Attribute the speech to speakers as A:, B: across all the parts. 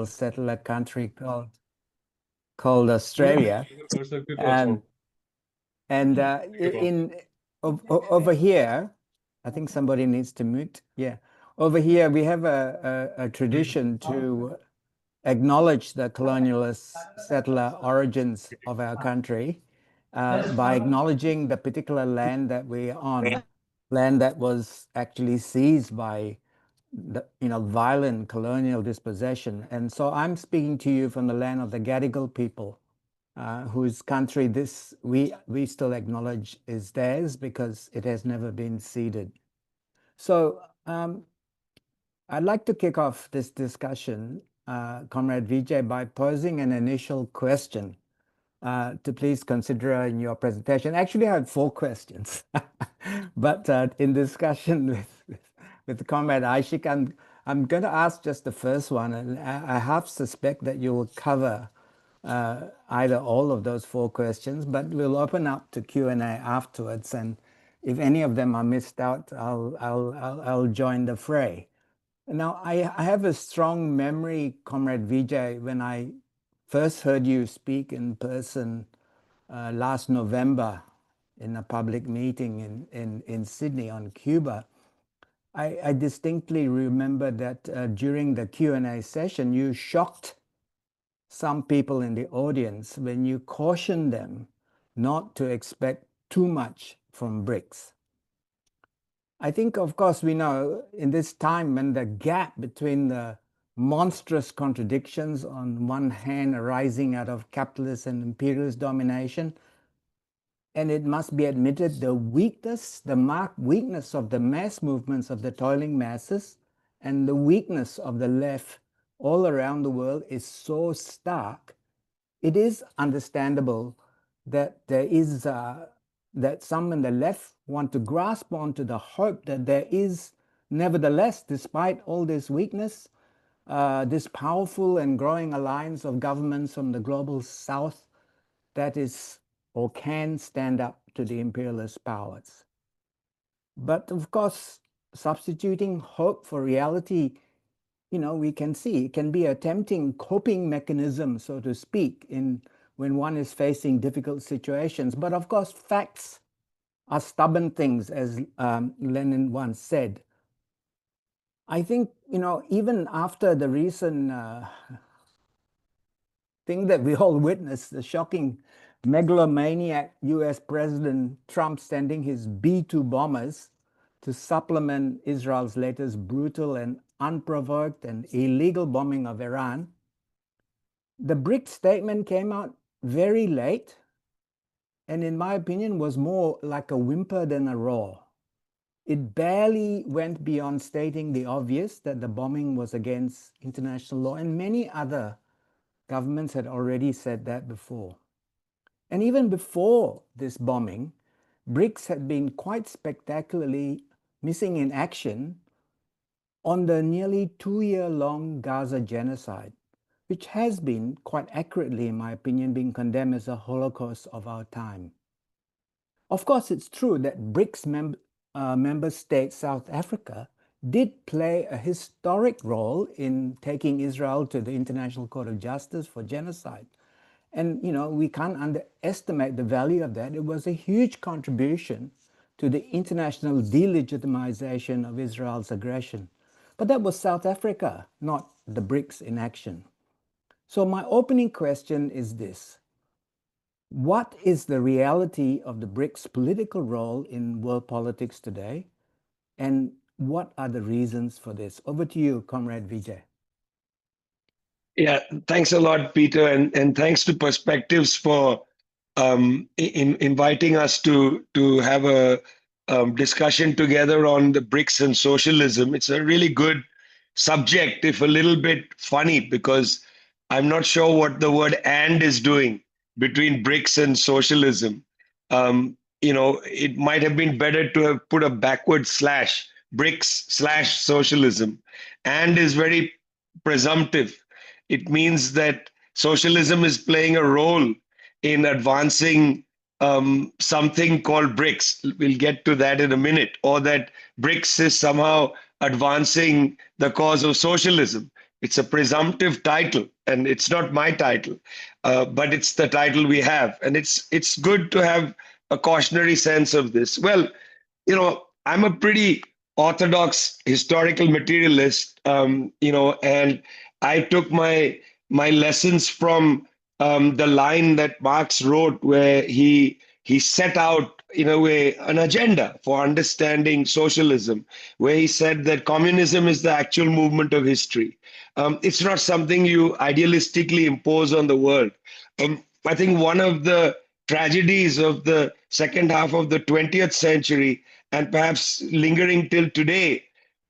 A: colonial settler country called Australia. And over here, I think somebody needs to mute. Yeah. Over here, we have a tradition to acknowledge the colonialist settler origins of our country by acknowledging the particular land that we're on, land that was actually seized by the violent colonial dispossession. And so I'm speaking to you from the land of the Gadigal people, whose country we still acknowledge is theirs because it has never been ceded. So I'd like to kick off this discussion, Comrade Vijay, by posing an initial question to please consider in your presentation. Actually, I had 4 questions, but in discussion with Comrade Aishik, I'm going to ask just the first one, and I half suspect that you will cover either all of those 4 questions, but we'll open up to Q&A afterwards, and if any of them are missed out, I'll join the fray. Now, I have a strong memory, Comrade Vijay, when I first heard you speak in person last November in a public meeting in Sydney on Cuba. I distinctly remember that during the Q&A session, you shocked some people in the audience when you cautioned them not to expect too much from BRICS. I think, of course, we know in this time when the gap between the monstrous contradictions on one hand arising out of capitalist and imperialist domination, and it must be admitted the marked weakness of the mass movements of the toiling masses and the weakness of the left all around the world is so stark, it is understandable that there is that some in the left want to grasp onto the hope that there is, nevertheless, despite all this weakness, this powerful and growing alliance of governments from the global south that is or can stand up to the imperialist powers. But of course, substituting hope for reality, we can see it can be a tempting coping mechanism, so to speak, when one is facing difficult situations. But of course, facts are stubborn things, as Lenin once said. I think, even after the recent thing that we all witnessed, the shocking megalomaniac US President Trump sending his B-2 bombers to supplement Israel's latest brutal and unprovoked and illegal bombing of Iran, the BRICS statement came out very late, and in my opinion was more like a whimper than a roar. It barely went beyond stating the obvious that the bombing was against international law, and many other governments had already said that before. And even before this bombing, BRICS had been quite spectacularly missing in action on the nearly 2-year-long Gaza genocide, which has been, quite accurately in my opinion, being condemned as a Holocaust of our time. Of course, it's true that BRICS member state South Africa did play a historic role in taking Israel to the International Court of Justice for genocide. And, we can't underestimate the value of that. It was a huge contribution to the international delegitimization of Israel's aggression. But that was South Africa, not the BRICS in action. So my opening question is this: what is the reality of the BRICS political role in world politics today? And what are the reasons for this? Over to you, Comrade Vijay.
B: Yeah, thanks a lot, Peter, and thanks to Perspectives for inviting us to have a discussion together on the BRICS and socialism. It's a really good subject, if a little bit funny, because I'm not sure what the word "and" is doing between BRICS and socialism. It might have been better to have put a backward slash, BRICS/socialism. "And" is very presumptive. It means that socialism is playing a role in advancing something called BRICS. We'll get to that in a minute. Or that BRICS is somehow advancing the cause of socialism. It's a presumptive title, and it's not my title, but it's the title we have, and it's good to have a cautionary sense of this. Well, I'm a pretty orthodox historical materialist, and I took my lessons from the line that Marx wrote, where he set out, in a way, an agenda for understanding socialism, where he said that communism is the actual movement of history. It's not something you idealistically impose on the world. I think one of the tragedies of the second half of the 20th century, and perhaps lingering till today,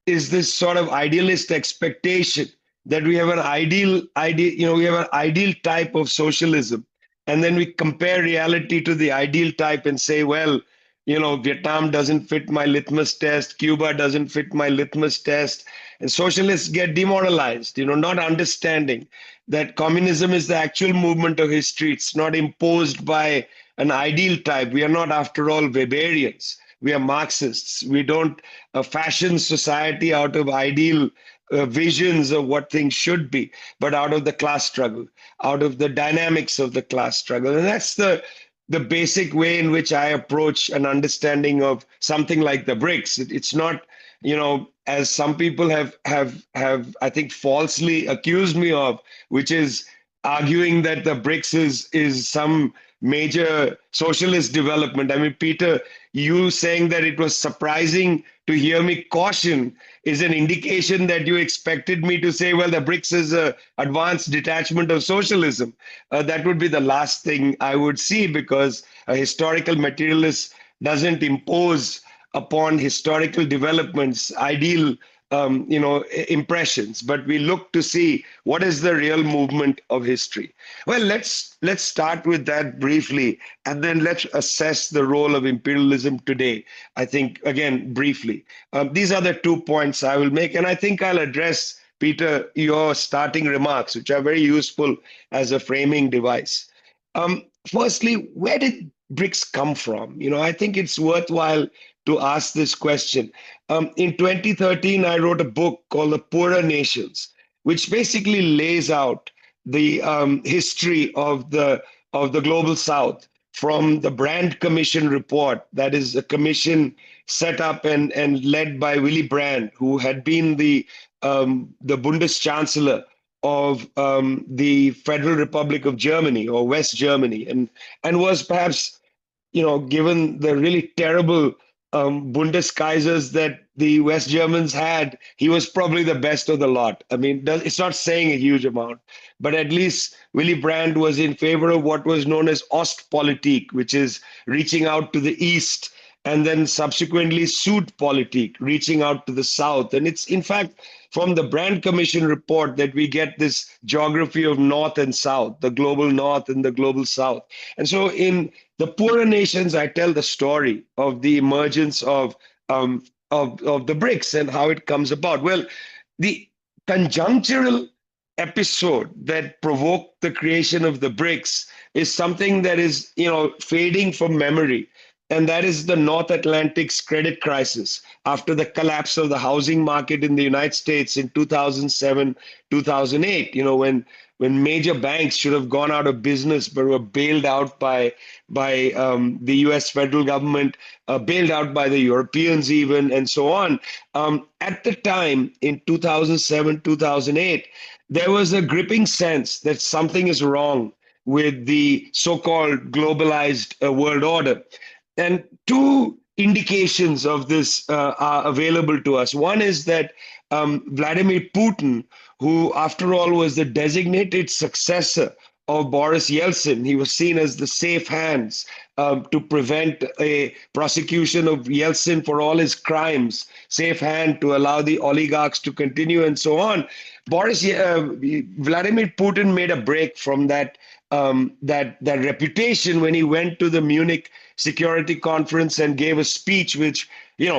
B: is this sort of idealist expectation that we have an we have an ideal type of socialism, and then we compare reality to the ideal type and say, well, Vietnam doesn't fit my litmus test, Cuba doesn't fit my litmus test, and socialists get demoralized, not understanding that communism is the actual movement of history. It's not imposed by an ideal type. We are not, after all, Weberians. We are Marxists. We don't fashion society out of ideal visions of what things should be, but out of the class struggle, out of the dynamics of the class struggle. And that's the basic way in which I approach an understanding of something like the BRICS. It's not, as some people have I think falsely accused me of, which is arguing that the BRICS is some major socialist development. I mean, Peter, you saying that it was surprising to hear me caution is an indication that you expected me to say, well, the BRICS is an advanced detachment of socialism. That would be the last thing I would see, because a historical materialist doesn't impose upon historical developments ideal impressions, but we look to see what is the real movement of history. Well, let's start with that briefly, and then let's assess the role of imperialism today. I think, again, briefly, these are the 2 points I will make, and I think I'll address, Peter, your starting remarks, which are very useful as a framing device. Firstly, where did BRICS come from? I think it's worthwhile to ask this question. In 2013, I wrote a book called The Poorer Nations, which basically lays out the history of the global South, from the Brandt Commission report. That is a commission set up and led by Willy Brandt, who had been the Bundeschancellor of the Federal Republic of Germany, or West Germany, and was perhaps, given the really terrible Bundeskaisers that the West Germans had, he was probably the best of the lot. I mean, it's not saying a huge amount, but at least Willy Brandt was in favor of what was known as Ostpolitik, which is reaching out to the East, and then subsequently Südpolitik, reaching out to the South. And it's, in fact, from the Brandt Commission report that we get this geography of North and South, the global North and the global South. And so in The Poorer Nations, I tell the story of the emergence of the BRICS and how it comes about. Well, the conjunctural episode that provoked the creation of the BRICS is something that is, fading from memory. And that is the North Atlantic's credit crisis after the collapse of the housing market in the United States in 2007, 2008, when major banks should have gone out of business but were bailed out by the US federal government, bailed out by the Europeans even, and so on. At the time, in 2007, 2008, there was a gripping sense that something is wrong with the so-called globalized world order. And two indications of this are available to us. One is that Vladimir Putin, who, after all, was the designated successor of Boris Yeltsin, he was seen as the safe hands to prevent a prosecution of Yeltsin for all his crimes, safe hand to allow the oligarchs to continue, and so on. Vladimir Putin made a break from that reputation when he went to the Munich Security Conference and gave a speech which,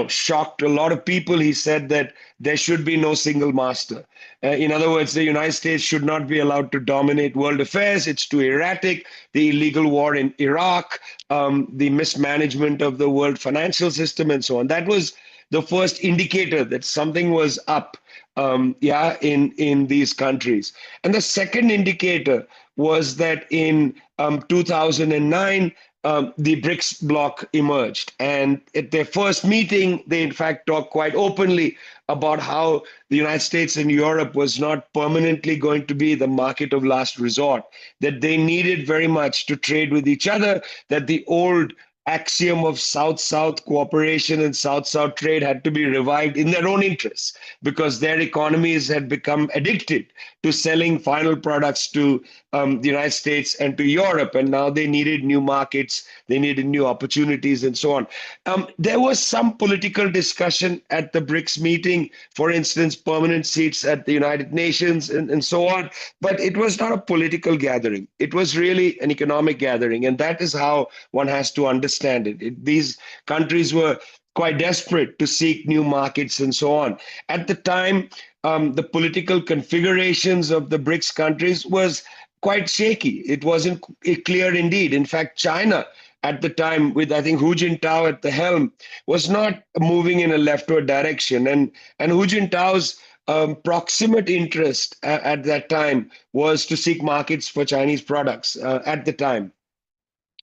B: shocked a lot of people. He said that there should be no single master. In other words, the United States should not be allowed to dominate world affairs. It's too erratic. The illegal war in Iraq, the mismanagement of the world financial system, and so on. That was the first indicator that something was up. in these countries. And the second indicator was that in 2009, the BRICS bloc emerged. And at their first meeting, they in fact talked quite openly about how the United States and Europe was not permanently going to be the market of last resort, that they needed very much to trade with each other, that the old axiom of South-South cooperation and South-South trade had to be revived in their own interests because their economies had become addicted to selling final products to the United States and to Europe. And now they needed new markets, they needed new opportunities, and so on. There was some political discussion at the BRICS meeting, for instance, permanent seats at the United Nations and so on. But it was not a political gathering. It was really an economic gathering. And that is how one has to understand it. These countries were quite desperate to seek new markets and so on. At the time, the political configurations of the BRICS countries was quite shaky. It wasn't clear indeed. In fact, China at the time, with I think Hu Jintao at the helm, was not moving in a leftward direction. And Hu Jintao's proximate interest at that time was to seek markets for Chinese products at the time.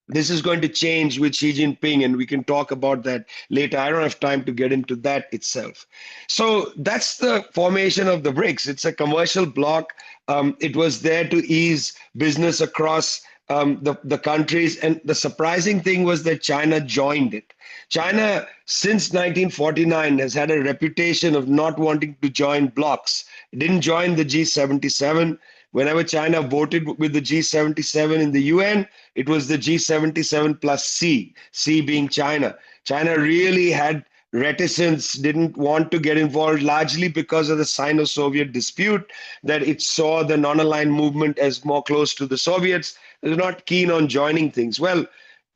B: This is going to change with Xi Jinping, and we can talk about that later. I don't have time to get into that itself. So that's the formation of the BRICS. It's a commercial bloc. It was there to ease business across the countries. And the surprising thing was that China joined it. China, since 1949, has had a reputation of not wanting to join blocs. It didn't join the G77. Whenever China voted with the G77 in the UN, it was the G77 plus C, C being China. China really had reticence, didn't want to get involved, largely because of the Sino-Soviet dispute, that it saw the non-aligned movement as more close to the Soviets. They were not keen on joining things. Well,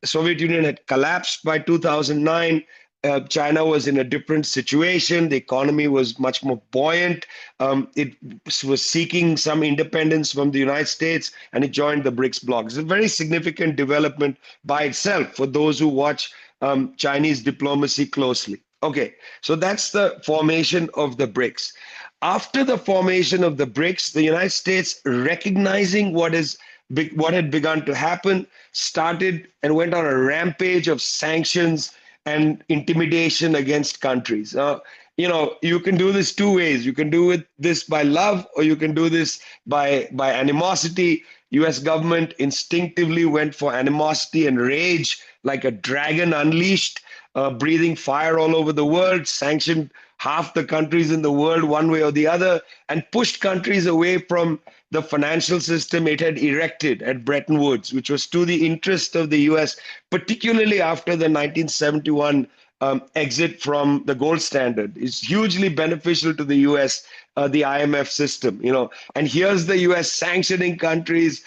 B: the Soviet Union had collapsed by 2009. China was in a different situation. The economy was much more buoyant. It was seeking some independence from the United States, and it joined the BRICS bloc. It's a very significant development by itself for those who watch Chinese diplomacy closely. Okay, so that's the formation of the BRICS. After the formation of the BRICS, the United States, recognizing what had begun to happen, started and went on a rampage of sanctions and intimidation against countries. You can do this two ways. You can do this by love, or you can do this by animosity. U.S. government instinctively went for animosity and rage, like a dragon unleashed, breathing fire all over the world, sanctioned half the countries in the world one way or the other, and pushed countries away from the financial system it had erected at Bretton Woods, which was to the interest of the US, particularly after the 1971 exit from the gold standard. Is hugely beneficial to the US, the IMF system, and here's the US sanctioning countries,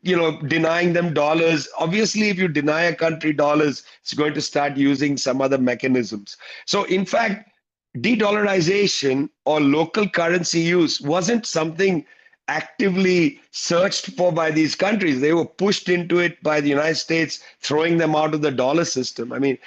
B: denying them dollars. Obviously, if you deny a country dollars, it's going to start using some other mechanisms. So in fact, de-dollarization or local currency use wasn't something actively searched for by these countries. They were pushed into it by the United States, throwing them out of the dollar system. I mean,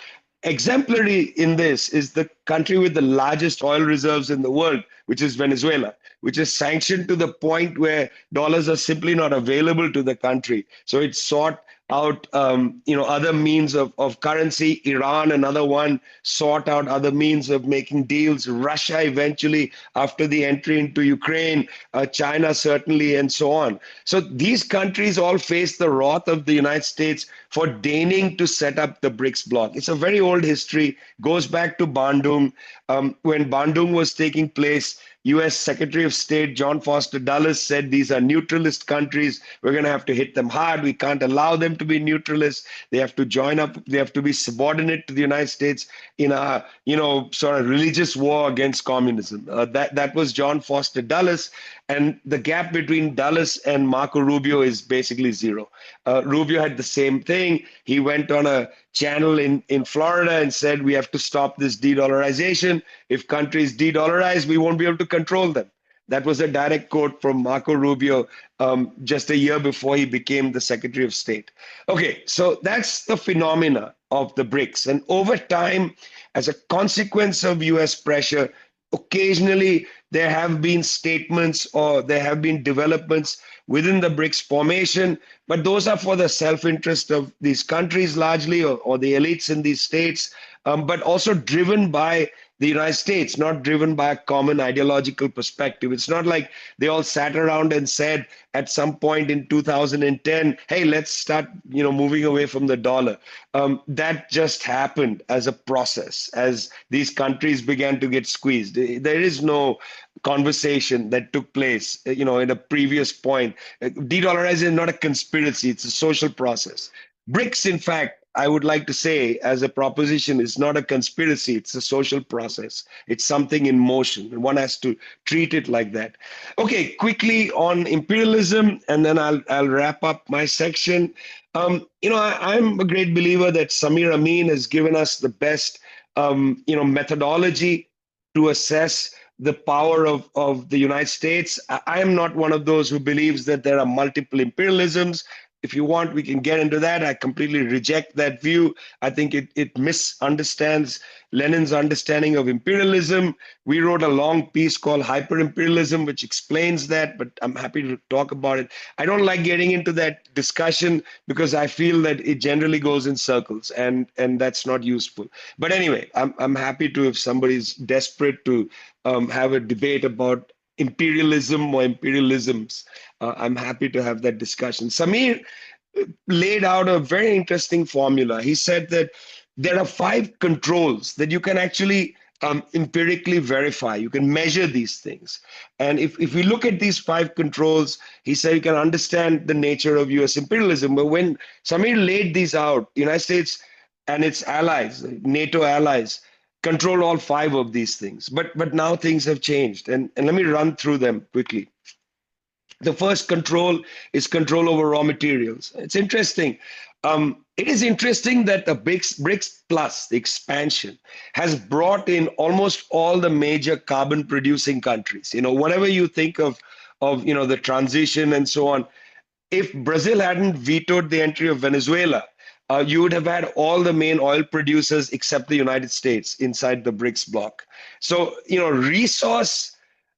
B: exemplary in this is the country with the largest oil reserves in the world, which is Venezuela, which is sanctioned to the point where dollars are simply not available to the country. So it sought out other means of currency. Iran, another one, sought out other means of making deals. Russia eventually, after the entry into Ukraine, China certainly, and so on. So these countries all face the wrath of the United States for deigning to set up the BRICS bloc. It's a very old history, goes back to Bandung. When Bandung was taking place, US Secretary of State John Foster Dulles said these are neutralist countries. We're going to have to hit them hard. We can't allow them to be neutralists. They have to join up. They have to be subordinate to the United States in a sort of religious war against communism. That was John Foster Dulles, and the gap between Dulles and Marco Rubio is basically zero. Rubio had the same thing. He went on a channel in Florida and said, we have to stop this de-dollarization. If countries de-dollarize, we won't be able to control them. That was a direct quote from Marco Rubio just a year before he became the Secretary of State. Okay, so that's the phenomena of the BRICS. And over time, as a consequence of US pressure, occasionally there have been statements or there have been developments within the BRICS formation, but those are for the self-interest of these countries largely, or the elites in these states, but also driven by the United States, not driven by a common ideological perspective. It's not like they all sat around and said at some point in 2010, hey, let's start, moving away from the dollar. That just happened as a process, as these countries began to get squeezed. There is no conversation that took place, in a previous point. De-dollarization is not a conspiracy, it's a social process. BRICS, in fact, I would like to say, as a proposition, is not a conspiracy, it's a social process. It's something in motion, and one has to treat it like that. Okay, quickly on imperialism, and then I'll wrap up my section. I'm a great believer that Samir Amin has given us the best, methodology to assess the power of the United States. I am not one of those who believes that there are multiple imperialisms. If you want, we can get into that. I completely reject that view. I think it misunderstands Lenin's understanding of imperialism. We wrote a long piece called Hyper-Imperialism, which explains that, but I'm happy to talk about it. I don't like getting into that discussion because I feel that it generally goes in circles, and that's not useful. But anyway, I'm happy to, if somebody's desperate to have a debate about imperialism or imperialisms, I'm happy to have that discussion. Samir laid out a very interesting formula. He said that there are 5 controls that you can actually empirically verify. You can measure these things. And if we look at these 5 controls, he said you can understand the nature of US imperialism. But when Samir laid these out, the United States and its allies, NATO allies, control all 5 of these things. But now things have changed. And let me run through them quickly. The first control is control over raw materials. It's interesting. It is interesting that the BRICS Plus, the expansion, has brought in almost all the major carbon producing countries. Whatever you think of the transition and so on, if Brazil hadn't vetoed the entry of Venezuela, you would have had all the main oil producers except the United States inside the BRICS bloc. So, resource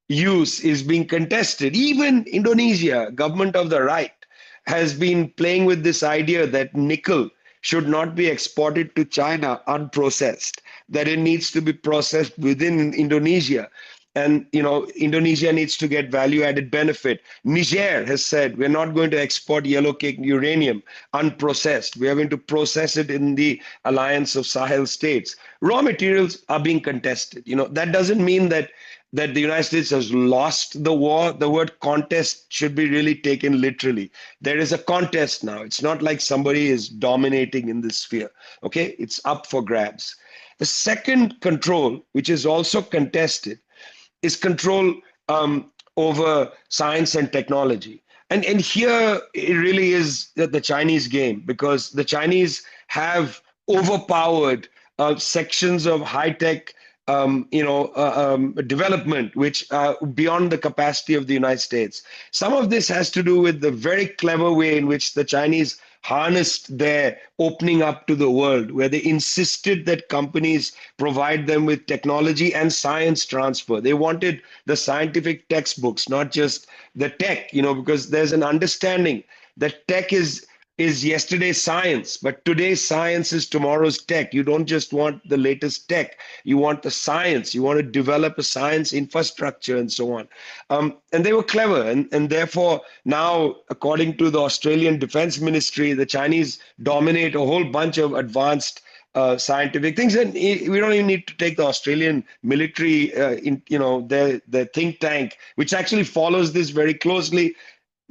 B: use is being contested. Even Indonesia, government of the right, has been playing with this idea that nickel should not be exported to China unprocessed, that it needs to be processed within Indonesia. And Indonesia needs to get value-added benefit. Niger has said we're not going to export yellow cake uranium unprocessed. We are going to process it in the alliance of Sahel states. Raw materials are being contested. That doesn't mean that the United States has lost the war. The word contest should be really taken literally. There is a contest now. It's not like somebody is dominating in this sphere. Okay, it's up for grabs. The second control, which is also contested, is control over science and technology. And here it really is the Chinese game, because the Chinese have overpowered sections of high-tech development, which beyond the capacity of the United States. Some of this has to do with the very clever way in which the Chinese harnessed their opening up to the world, where they insisted that companies provide them with technology and science transfer. They wanted the scientific textbooks, not just the tech, because there's an understanding that tech is yesterday's science, but today's science is tomorrow's tech. You don't just want the latest tech. You want the science. You want to develop a science infrastructure and so on. And they were clever. And therefore, now, according to the Australian Defense Ministry, the Chinese dominate a whole bunch of advanced scientific things. And we don't even need to take the Australian military, their think tank, which actually follows this very closely.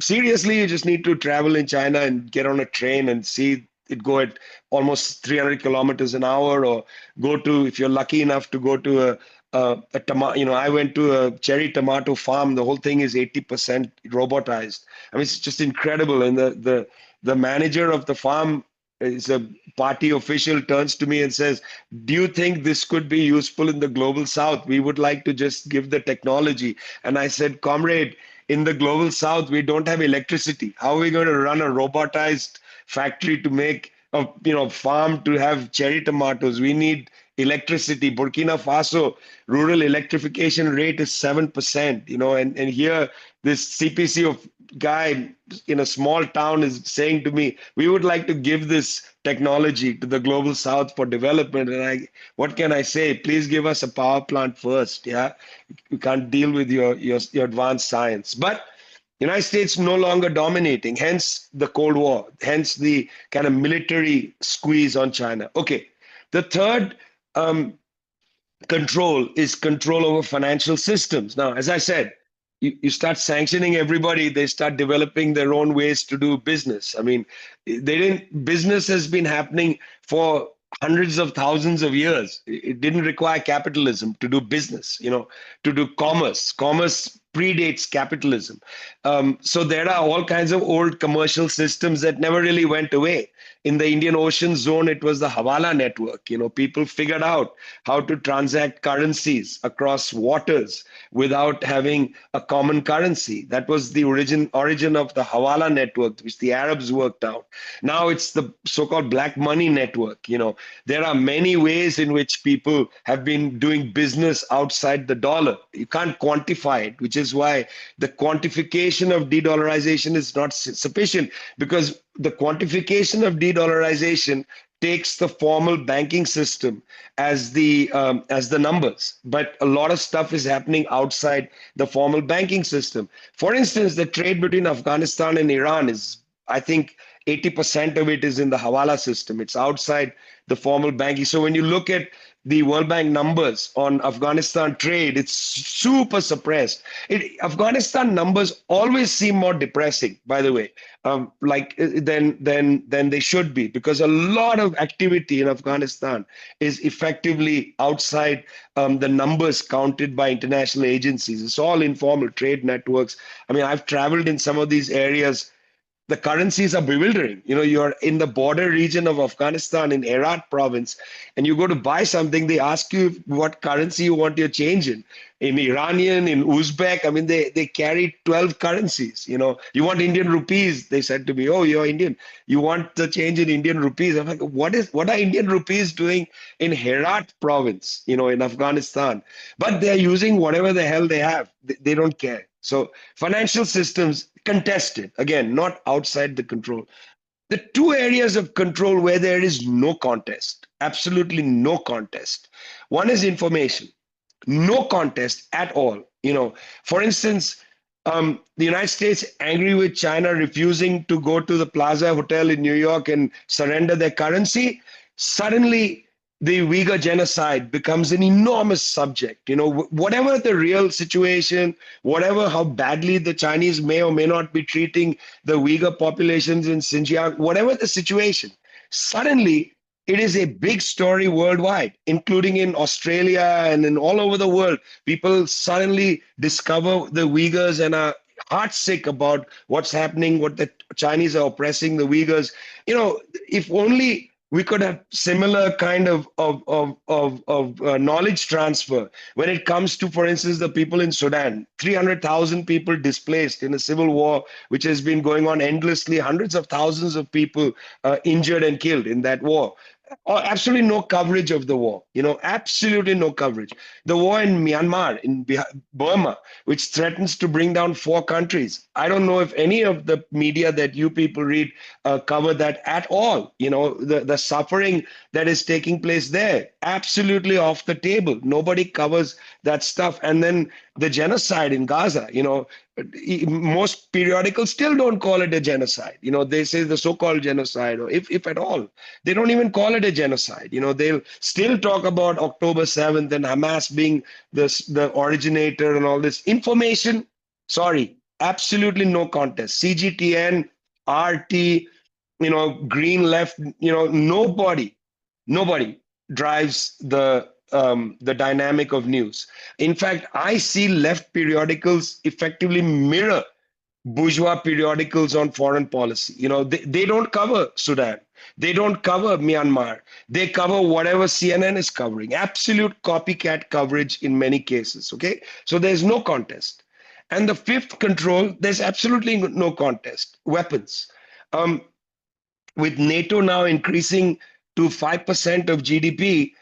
B: Seriously, you just need to travel in China and get on a train and see it go at almost 300 kilometers an hour, or go to, if you're lucky enough to go to I went to a cherry tomato farm. The whole thing is 80% robotized. I mean, it's just incredible. And the manager of the farm is a party official, turns to me and says, do you think this could be useful in the global south? We would like to just give the technology. And I said, comrade, in the global south, we don't have electricity. How are we going to run a robotized factory to make a farm to have cherry tomatoes? We need electricity. Burkina Faso rural electrification rate is 7%, and here this CPC of guy in a small town is saying to me, we would like to give this technology to the global south for development. And what can I say? Please give us a power plant first. Yeah, we can't deal with your advanced science. But United States no longer dominating, hence the Cold War, hence the kind of military squeeze on China. Okay, the third control is control over financial systems. Now, as I said, you start sanctioning everybody, they start developing their own ways to do business. I mean, business has been happening for hundreds of thousands of years. It didn't require capitalism to do business, to do commerce. Commerce predates capitalism. So there are all kinds of old commercial systems that never really went away. In the Indian Ocean zone, it was the Hawala network. People figured out how to transact currencies across waters without having a common currency. That was the origin of the Hawala network, which the Arabs worked out. Now it's the so-called black money network. There are many ways in which people have been doing business outside the dollar. You can't quantify it, which is why the quantification of de-dollarization is not sufficient, because the quantification of de-dollarization takes the formal banking system as the numbers, but a lot of stuff is happening outside the formal banking system. For instance, the trade between Afghanistan and Iran is, I think, 80% of it is in the Hawala system. It's outside the formal banking. So when you look at the World Bank numbers on Afghanistan trade, it's super suppressed. Afghanistan numbers always seem more depressing, by the way, than they should be, because a lot of activity in Afghanistan is effectively outside the numbers counted by international agencies. It's all informal trade networks. I mean, I've traveled in some of these areas. The currencies are bewildering. You're in the border region of Afghanistan in Herat province, and you go to buy something, they ask you what currency you want your change in. In Iranian, in Uzbek, I mean, they carry 12 currencies. You want Indian rupees. They said to me, oh, you're Indian. You want the change in Indian rupees. I'm like, what are Indian rupees doing in Herat province, in Afghanistan? But they're using whatever the hell they have. They don't care. So financial systems contested, again, not outside the control. The two areas of control where there is no contest, absolutely no contest. One is information, no contest at all. For instance, the United States angry with China refusing to go to the Plaza Hotel in New York and surrender their currency. Suddenly, the Uyghur genocide becomes an enormous subject. Whatever the real situation, how badly the Chinese may or may not be treating the Uyghur populations in Xinjiang, whatever the situation, suddenly it is a big story worldwide, including in Australia and in all over the world. People suddenly discover the Uyghurs and are heartsick about what's happening, what the Chinese are oppressing the Uyghurs. If only we could have similar kind of knowledge transfer when it comes to, for instance, the people in Sudan. 300,000 people displaced in a civil war, which has been going on endlessly. Hundreds of thousands of people injured and killed in that war. Absolutely no coverage of the war, absolutely no coverage. The war in Myanmar, in Burma, which threatens to bring down 4 countries. I don't know if any of the media that you people read cover that at all. The suffering that is taking place there, absolutely off the table. Nobody covers that stuff. And then the genocide in Gaza, most periodicals still don't call it a genocide. They say the so-called genocide, or if at all, they don't even call it a genocide. They'll still talk about October 7th and Hamas being the originator and all this. Information, sorry, absolutely no contest. CGTN, RT, Green Left, nobody drives the dynamic of news. In fact, I see left periodicals effectively mirror bourgeois periodicals on foreign policy. They don't cover Sudan. They don't cover Myanmar. They cover whatever CNN is covering. Absolute copycat coverage in many cases. Okay, so there's no contest. And the fifth control, there's absolutely no contest. Weapons. With NATO now increasing to 5% of GDP,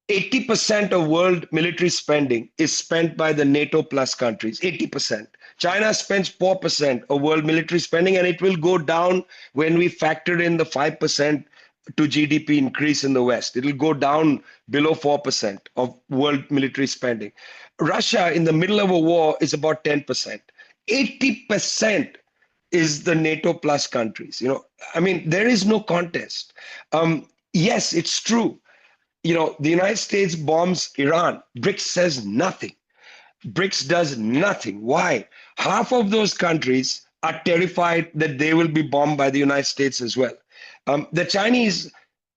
B: 80% of world military spending is spent by the NATO plus countries. 80%. China spends 4% of world military spending, and it will go down when we factor in the 5% to GDP increase in the West. It will go down below 4% of world military spending. Russia, in the middle of a war, is about 10%. 80% is the NATO plus countries. I mean, there is no contest. Yes, it's true. The United States bombs Iran. BRICS says nothing. BRICS does nothing. Why? Half of those countries are terrified that they will be bombed by the United States as well. The Chinese,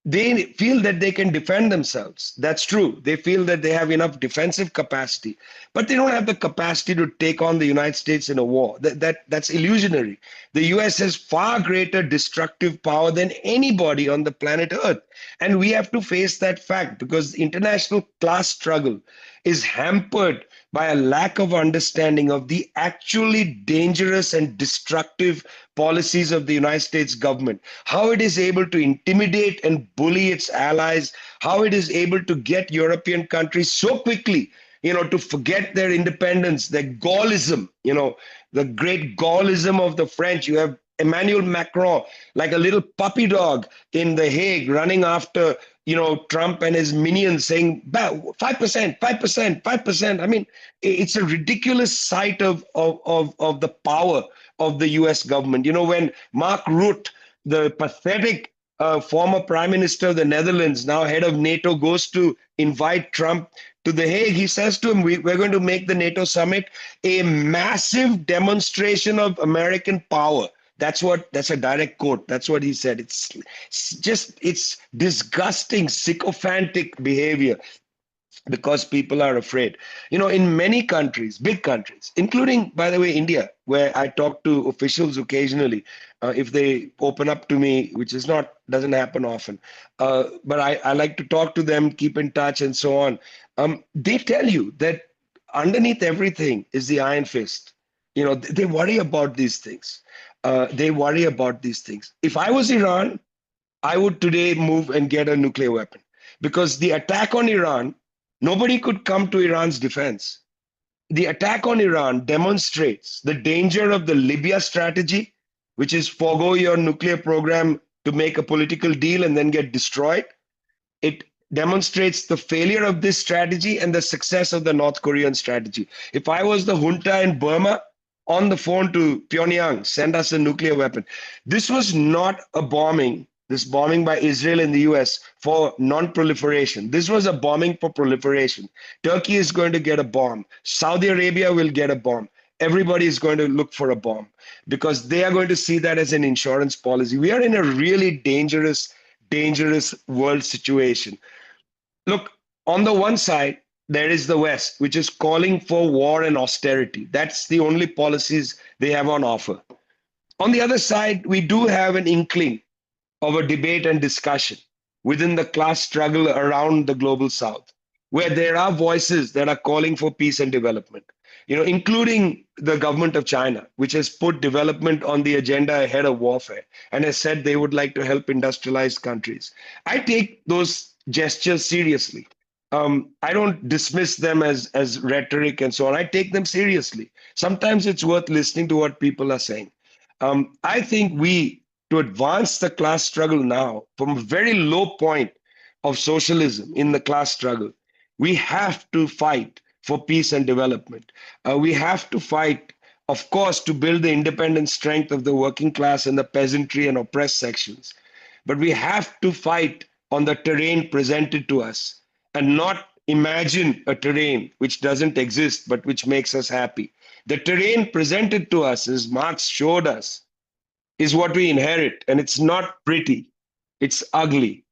B: they feel that they can defend themselves. That's true. They feel that they have enough defensive capacity, but they don't have the capacity to take on the United States in a war. That's illusionary. The US has far greater destructive power than anybody on the planet Earth. And we have to face that fact, because the international class struggle is hampered by a lack of understanding of the actually dangerous and destructive policies of the United States government, how it is able to intimidate and bully its allies, how it is able to get European countries so quickly, to forget their independence, their Gaullism, the great Gaullism of the French. You have Emmanuel Macron, like a little puppy dog in The Hague, running after, Trump and his minions, saying 5%, 5%, 5%. I mean, it's a ridiculous sight of the power of the US government. When Mark Rutte, the pathetic former prime minister of the Netherlands, now head of NATO, goes to invite Trump to The Hague, he says to him, we're going to make the NATO summit a massive demonstration of American power. That's a direct quote. That's what he said. It's disgusting, sycophantic behavior, because people are afraid. In many countries, big countries, including, by the way, India, where I talk to officials occasionally, if they open up to me, which doesn't happen often, but I like to talk to them, keep in touch, and so on. They tell you that underneath everything is the iron fist. They worry about these things. They worry about these things. If I was Iran, I would today move and get a nuclear weapon, because the attack on Iran, nobody could come to Iran's defense. The attack on Iran demonstrates the danger of the Libya strategy, which is forego your nuclear program to make a political deal and then get destroyed. It demonstrates the failure of this strategy and the success of the North Korean strategy. If I was the junta in Burma, on the phone to Pyongyang, send us a nuclear weapon. This was not a bombing, this bombing by Israel and the US for non-proliferation. This was a bombing for proliferation. Turkey is going to get a bomb. Saudi Arabia will get a bomb. Everybody is going to look for a bomb, because they are going to see that as an insurance policy. We are in a really dangerous world situation. Look, on the one side, there is the West, which is calling for war and austerity. That's the only policies they have on offer. On the other side, we do have an inkling of a debate and discussion within the class struggle around the global South, where there are voices that are calling for peace and development, including the government of China, which has put development on the agenda ahead of warfare and has said they would like to help industrialized countries. I take those gestures seriously. I don't dismiss them as rhetoric and so on. I take them seriously. Sometimes it's worth listening to what people are saying. I think to advance the class struggle now from a very low point of socialism in the class struggle, we have to fight for peace and development. We have to fight, of course, to build the independent strength of the working class and the peasantry and oppressed sections. But we have to fight on the terrain presented to us, and not imagine a terrain which doesn't exist, but which makes us happy. The terrain presented to us, as Marx showed us, is what we inherit, and it's not pretty. It's ugly.